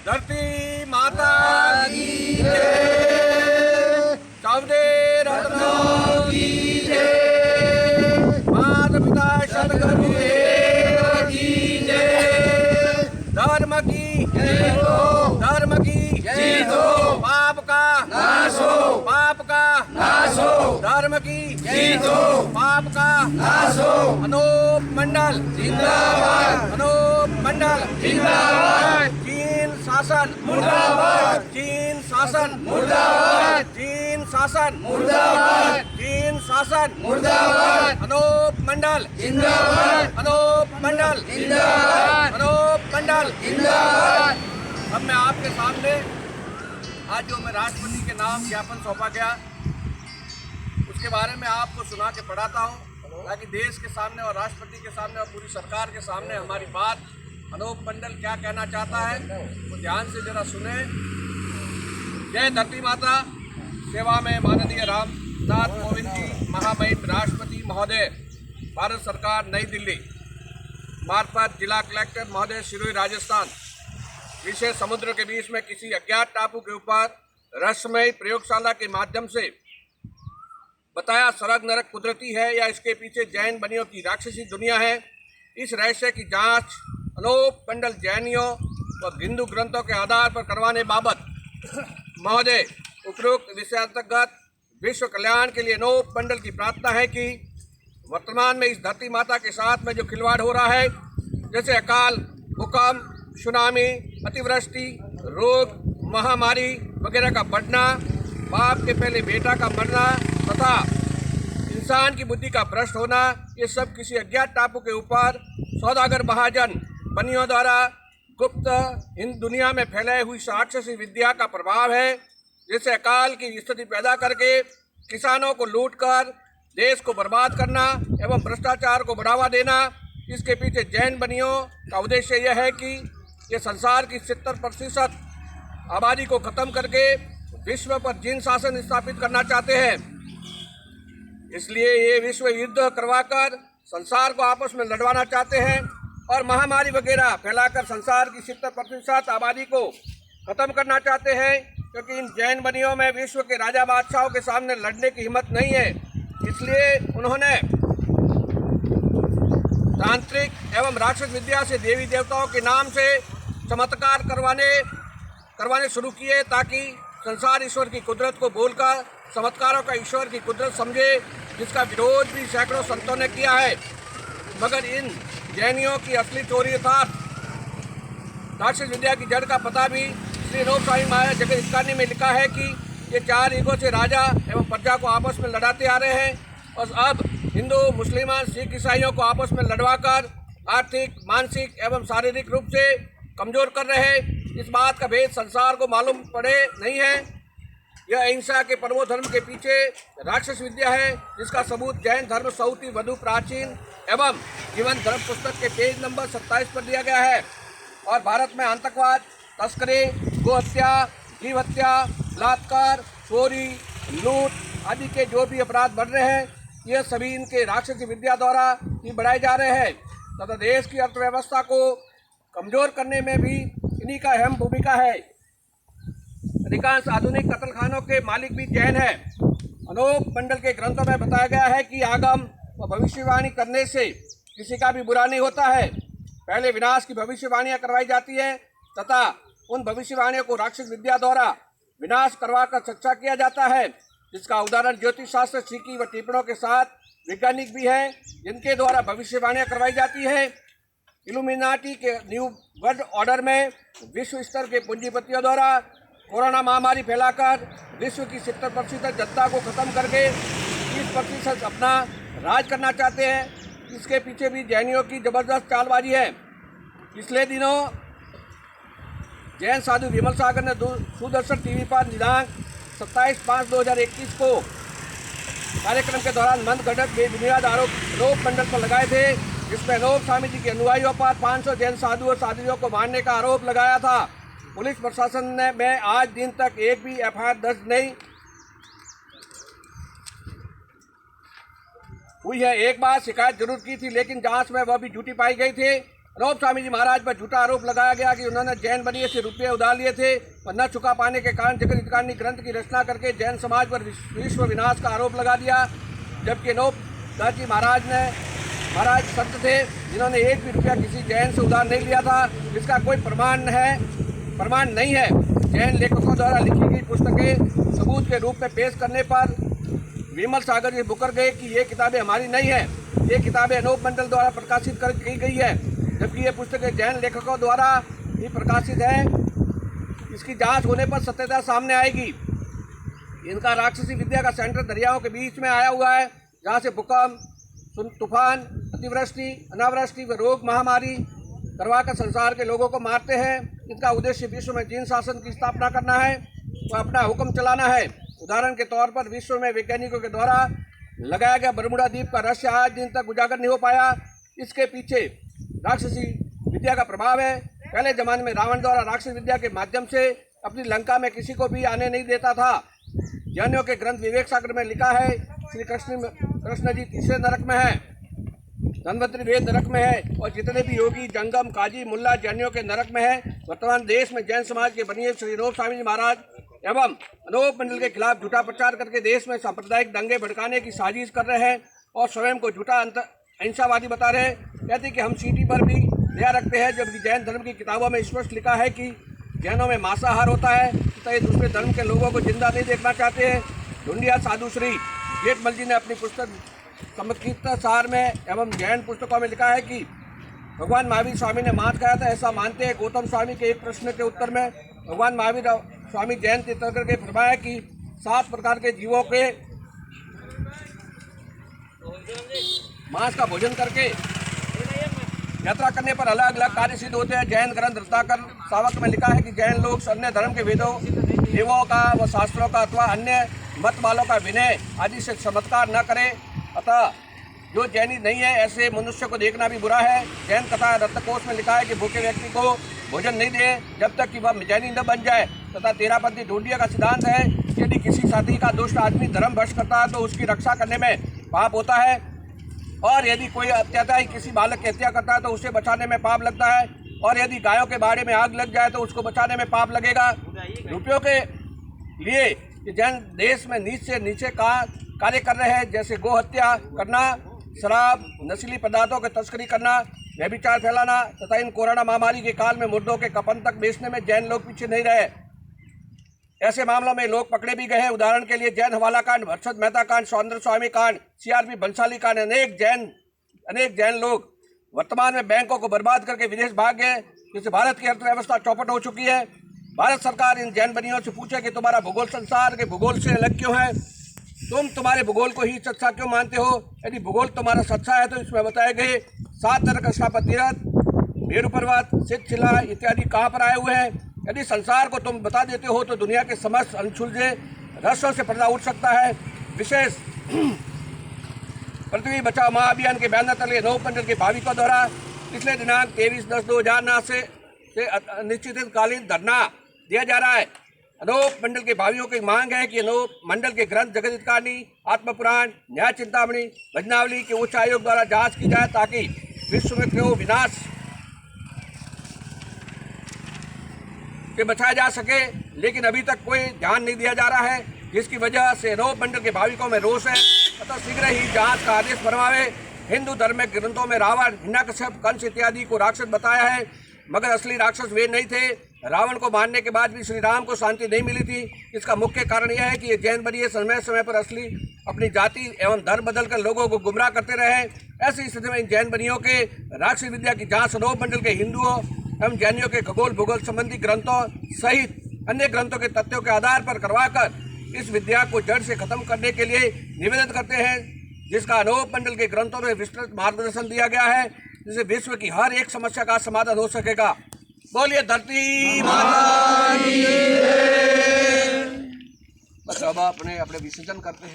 धरती माता की जय, चौदे रत्नों की जय, माता पिता सदगुरु देव की जय, धर्म की जय हो, धर्म की जय हो, पाप का नाश हो, पाप का नाश हो, धर्म की जय हो, पाप का नाश हो। अनूप मंडल जिंदाबाद, अनूप मंडल जिंदाबाद, चीन शासन मुर्दाबाद, चीन शासन मुर्दाबाद, चीन शासन मुर्दाबाद, चीन शासन मुर्दाबाद, अनूप मंडल जिंदाबाद, अनूप मंडल जिंदाबाद, अनूप मंडल जिंदाबाद। अब मैं आपके सामने आज जो मैं राष्ट्रपति के नाम ज्ञापन सौंपा गया उसके बारे में आपको सुना के पढ़ाता हूँ, ताकि देश के सामने और राष्ट्रपति के सामने और पूरी सरकार के सामने हमारी बात अनूप मंडल क्या कहना चाहता है वो ध्यान से जरा सुने। जय धरती माता। सेवा में माननीय रामनाथ कोविंद जी महामहिम राष्ट्रपति महोदय, भारत सरकार नई दिल्ली मार्फत जिला कलेक्टर महोदय सिरोही राजस्थान विशेष समुद्र के बीच में किसी अज्ञात टापू के ऊपर रहस्यमयी प्रयोगशाला के माध्यम से बताया स्वर्ग नरक कुदरती है या इसके पीछे जैन बनियों की राक्षसी दुनिया है। इस रहस्य की जांच अनूप मंडल जैनियों व हिंदू ग्रंथों के आधार पर करवाने बाबत महोदय उपरोक्त विषयांतर्गत विश्व कल्याण के लिए अनूप मंडल की प्रार्थना है कि वर्तमान में इस धरती माता के साथ में जो खिलवाड़ हो रहा है, जैसे अकाल, भूकंप, सुनामी, अतिवृष्टि, रोग, महामारी वगैरह का बढ़ना, बाप के पहले बेटा का मरना तथा इंसान की बुद्धि का भ्रष्ट होना, ये सब किसी अज्ञात टापू के ऊपर सौदागर महाजन बनियों द्वारा गुप्त हिंद दुनिया में फैलाई हुई राक्षसी विद्या का प्रभाव है। जैसे अकाल की स्थिति पैदा करके किसानों को लूटकर देश को बर्बाद करना एवं भ्रष्टाचार को बढ़ावा देना। इसके पीछे जैन बनियों का उद्देश्य यह है कि ये संसार की 70% आबादी को खत्म करके विश्व पर जिन शासन स्थापित करना चाहते हैं। इसलिए ये विश्व युद्ध करवाकर संसार को आपस में लड़वाना चाहते हैं और महामारी वगैरह फैलाकर संसार की 70% आबादी को खत्म करना चाहते हैं, क्योंकि इन जैन बनियों में विश्व के राजा बादशाहों के सामने लड़ने की हिम्मत नहीं है। इसलिए उन्होंने तांत्रिक एवं राक्षस विद्या से देवी देवताओं के नाम से चमत्कार करवाने शुरू किए, ताकि संसार ईश्वर की कुदरत को बोलकर चमत्कारों का ईश्वर की कुदरत समझे, जिसका विरोध भी सैकड़ों संतों ने किया है। मगर इन जैनियों की असली चोरी अर्थात राक्षस विद्या की जड़ का पता भी श्री अनूप स्वामी महाराज जगत हितकारी में लिखा है कि ये 4 युगों से राजा एवं प्रजा को आपस में लड़ाते आ रहे हैं और अब हिंदू, मुस्लिमान, सिख, ईसाइयों को आपस में लड़वाकर आर्थिक, मानसिक एवं शारीरिक रूप से कमजोर कर रहे हैं। इस बात का भेद संसार को मालूम पड़े नहीं है। यह अहिंसा के परमो धर्म के पीछे राक्षस विद्या है, जिसका सबूत जैन धर्म सौती वधु प्राचीन एवं जीवन धर्म पुस्तक के पेज नंबर 27 पर दिया गया है। और भारत में आतंकवाद, तस्करी, गोहत्या, जीव हत्या, बलात्कार, चोरी, लूट आदि के जो भी अपराध बढ़ रहे हैं, यह सभी इनके राक्षसी विद्या द्वारा ही बढ़ाए जा रहे हैं तथा देश की अर्थव्यवस्था को कमजोर करने में भी इन्हीं का अहम भूमिका है। अधिकांश आधुनिक कत्लखानों के मालिक भी जैन हैं। अनूप मंडल के ग्रंथों में बताया गया है कि आगम व भविष्यवाणी करने से किसी का भी बुरा नहीं होता है। पहले विनाश की भविष्यवाणियां करवाई जाती है तथा उन भविष्यवाणियों को राक्षस विद्या द्वारा विनाश करवाकर सच्चा किया जाता है, जिसका उदाहरण ज्योतिष शास्त्र, सिक्की व टिप्पणों के साथ वैज्ञानिक भी हैं, जिनके द्वारा भविष्यवाणियां करवाई जाती है। इल्यूमिनाटी के न्यू वर्ल्ड ऑर्डर में विश्व स्तर के पूंजीपतियों द्वारा कोरोना महामारी फैलाकर विश्व की 70% जनता को खत्म करके 30% अपना राज करना चाहते हैं। इसके पीछे भी जैनियों की जबरदस्त चालबाजी है। पिछले दिनों जैन साधु विमल सागर ने दूरदर्शन टीवी पर दिनांक 27/5/2021 को कार्यक्रम के दौरान मनगढ़ंत बेबुनियाद आरोप मंडल पर लगाए थे, जिसमें अनूप स्वामी जी के अनुयायियों पर 500 जैन साधु और साधुओं को मारने का आरोप लगाया था। पुलिस प्रशासन ने में आज दिन तक एक भी एफआईआर दर्ज नहीं हुई है। एक बार शिकायत जरूर की थी, लेकिन जांच में वह भी झूठी पाई गई थी अनूप स्वामी जी महाराज पर झूठा आरोप लगाया गया कि उन्होंने जैन बनिए से रुपये उधार लिए थे और न चुका पाने के कारण जगत हितकारिणी ग्रंथ की रचना करके जैन समाज पर विश्व विनाश का आरोप लगा दिया। जबकि अनूप दास जी महाराज संत थे जिन्होंने एक भी रुपया किसी जैन से उधार नहीं लिया था, जिसका कोई प्रमाण नहीं है। जैन लेखकों द्वारा लिखी गई पुस्तकें सबूत के रूप में पेश करने पर विमल सागर जी मुकर गए कि ये किताबें हमारी नहीं है, ये किताबें अनूप मंडल द्वारा प्रकाशित की गई है, जबकि ये पुस्तकें जैन लेखकों द्वारा ही प्रकाशित है। इसकी जांच होने पर सत्यता सामने आएगी। इनका राक्षसी विद्या का सेंटर दरियाओं के बीच में आया हुआ है, जहाँ से भूकंप, तूफान, अतिवृष्टि, अनावृष्टि व रोग महामारी करवाकर संसार के लोगों को मारते हैं। इनका उद्देश्य विश्व में जिन शासन की स्थापना करना है व अपना हुक्म चलाना है। उदाहरण के तौर पर विश्व में वैज्ञानिकों के द्वारा लगाया गया बरमूडा द्वीप का रहस्य आज दिन तक उजागर नहीं हो पाया। इसके पीछे राक्षसी विद्या का प्रभाव है। पहले जमाने में रावण द्वारा राक्षस विद्या के माध्यम से अपनी लंका में किसी को भी आने नहीं देता था। जैनियों के ग्रंथ विवेक सागर में लिखा है, श्री कृष्ण जी तीसरे नरक में है, धन्वंतरी वेद नरक में है और जितने भी योगी, जंगम, काजी, मुल्ला जैनियों के नरक में है। वर्तमान देश में जैन समाज के बनिए श्री अनूप स्वामी जी महाराज एवं अनूप मंडल के खिलाफ झूठा प्रचार करके देश में सांप्रदायिक दंगे भड़काने की साजिश कर रहे हैं और स्वयं को झूठा अहिंसावादी बता रहे हैं। कहते कि हम सीटी पर भी दया रखते हैं, जबकि जैन धर्म की किताबों में स्पष्ट लिखा है कि जैनों में मांसाहार होता है, तो ये दूसरे धर्म के लोगों को जिंदा नहीं देखना चाहते हैं। ढूंढिया साधु श्री जेठमल जी ने अपनी पुस्तक समकीर्त सार में एवं जैन पुस्तकों में लिखा है कि भगवान महावीर स्वामी ने मांस खाया था, ऐसा मानते हैं। गौतम स्वामी के एक प्रश्न के उत्तर में भगवान महावीर स्वामी जैन तीर्थंकर के फरमाया कि 7 प्रकार के जीवों के मांस का भोजन करके यात्रा करने पर अलग अलग कार्य सिद्ध होते हैं। जैन ग्रंथ रत्नाकर सावक में लिखा है कि जैन लोग अन्य धर्म के वेदों, देवों का व शास्त्रों का अथवा अन्य मत वालों का विनय आदि से चमत्कार न करें। अतः जो जैनी नहीं है ऐसे मनुष्य को देखना भी बुरा है। जैन कथा रत्नकोश में लिखा है कि भूखे व्यक्ति को भोजन नहीं दे जब तक कि वह जैनी न बन जाए। तथा तेरापंथी ढूंढिया का सिद्धांत है, यदि किसी साथी का दुष्ट आदमी धर्म भ्रष्ट करता है तो उसकी रक्षा करने में पाप होता है, और यदि कोई अत्याचारी किसी बालक की हत्या करता है तो उसे बचाने में पाप लगता है, और यदि गायों के बाड़े में आग लग जाए तो उसको बचाने में पाप लगेगा। रुपयों के लिए जैन देश में नीच से नीचे कार्य कर रहे हैं, जैसे गो हत्या करना, शराब, नशीली पदार्थों की तस्करी करना, व्यभिचार फैलाना तथा इन कोरोना महामारी के काल में मुर्दों के कफन तक बेचने में जैन लोग पीछे नहीं रहे। ऐसे मामलों में लोग पकड़े भी गए हैं। उदाहरण के लिए जैन हवाला कांड, हर्षद मेहता कांड, सौंदर्य स्वामी कांड, सीआरपी बंसाली कांड। अनेक जैन लोग वर्तमान में बैंकों को बर्बाद करके विदेश भाग गए, जिससे भारत की अर्थव्यवस्था चौपट हो चुकी है। भारत सरकार इन जैन बनियों से पूछे कि तुम्हारा भूगोल संसार के भूगोल से अलग क्यों है, तुम तुम्हारे भूगोल को ही सच्चा क्यों मानते हो। यदि भूगोल तुम्हारा सच्चा है तो इसमें बताए गए 7 तरह का स्थापत्य तीर्थ, मेरू पर्वत, शिला इत्यादि कहाँ पर आए हुए हैं। यदि संसार को तुम बता देते हो तो दुनिया के समस्त अनसुलझे रहस्यों से पर्दा उठ सकता है। विशेष पृथ्वी बचाओ महाअभियान के बैनर तले अनूप मंडल के भाविकों द्वारा पिछले दिनांक 23/10/2009 से अनिश्चितकालीन धरना दिया जा रहा है। अनूप मंडल के भावियों की मांग है कि अनूप मंडल के ग्रंथ जगत हितकारिणी, आत्मपुराण, न्याय चिंतामणि, भजनावली के उच्च आयोग द्वारा जांच की जाए ताकि विश्व में क्यों विनाश के बचाया जा सके। लेकिन अभी तक कोई ध्यान नहीं दिया जा रहा है, जिसकी वजह से अनूप मंडल के भाविकों में रोष है। अतः शीघ्र ही जांच का आदेश फरमावे। हिंदू धर्म में ग्रंथों में रावण, हिरण्यकश्यप, कंस इत्यादि को राक्षस बताया है, मगर असली राक्षस वे नहीं थे। रावण को मारने के बाद भी श्री राम को शांति नहीं मिली थी। इसका मुख्य कारण यह है कि ये जैन बनिए समय समय पर असली अपनी जाति एवं धर्म बदलकर लोगों को गुमराह करते रहे। ऐसी स्थिति में इन जैन बनियों के राक्षस विद्या की जांच अनूप मंडल के हिंदुओं एवं जैनियों के खगोल भूगोल संबंधी ग्रंथों सहित अन्य ग्रंथों के तथ्यों के आधार पर करवाकर इस विद्या को जड़ से खत्म करने के लिए निवेदन करते हैं, जिसका अनूप मंडल के ग्रंथों में विस्तृत मार्गदर्शन दिया गया है, जिससे विश्व की हर एक समस्या का समाधान हो सकेगा। बोलिए धरती माता की जय। बस अब अपने विसर्जन करते हैं।